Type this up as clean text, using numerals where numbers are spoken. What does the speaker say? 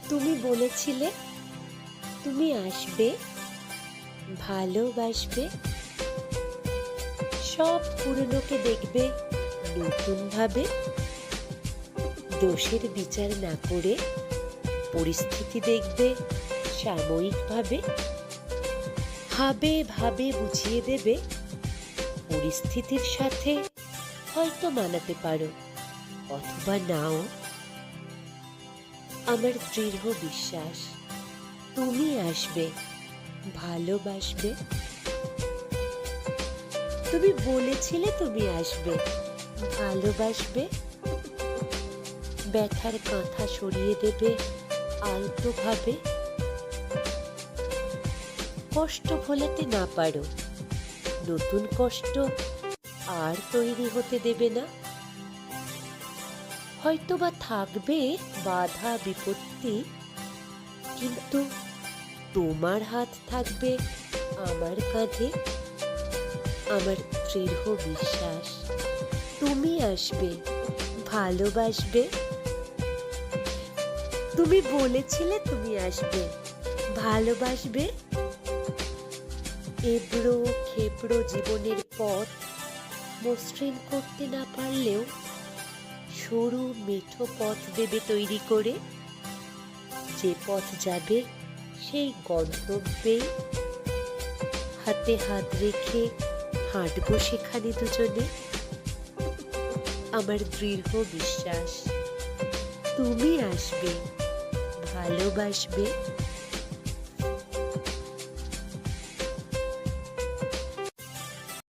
তুমি বলেছিলে তুমি আসবে, ভালোবাসবে, সব পুরনোকে দেখবে নতুন ভাবে, দোষের বিচার না করে পরিস্থিতি দেখবে সাময়িকভাবে, ভাবে ভাবে বুঝিয়ে দেবে, পরিস্থিতির সাথে হয়তো মানাতে পারো অথবা নাও। আমার দৃঢ় বিশ্বাস তুমি আসবে, ভালোবাসবে। তুমি বলেছিলে তুমি আসবে, ভালোবাসবে, ব্যথার কাঁথা সরিয়ে দেবে আলতো ভাবে, কষ্ট ভোলাতে না পারো নতুন কষ্ট আর তৈরি হতে দেবে না। হয়তোবা থাকবে বাধা বিপত্তি, কিন্তু তোমার হাত থাকবে আমার কাঁধে। আমার দৃঢ় বিশ্বাস তুমি আসবে, ভালোবাসবে। তুমি বলেছিলে তুমি আসবে, ভালোবাসবে। এবড়ো খেবড়ো জীবনের পথ মসৃণ করতে না পারলেও সরু মেঠো পথ দেবে তৈরি করে। যে পথ যাবে সেই গন্তব্যে হাতে হাত রেখে হাঁটবো সেখানে দুজনে। আমার দৃঢ় বিশ্বাস তুমি আসবে, ভালোবাসবে।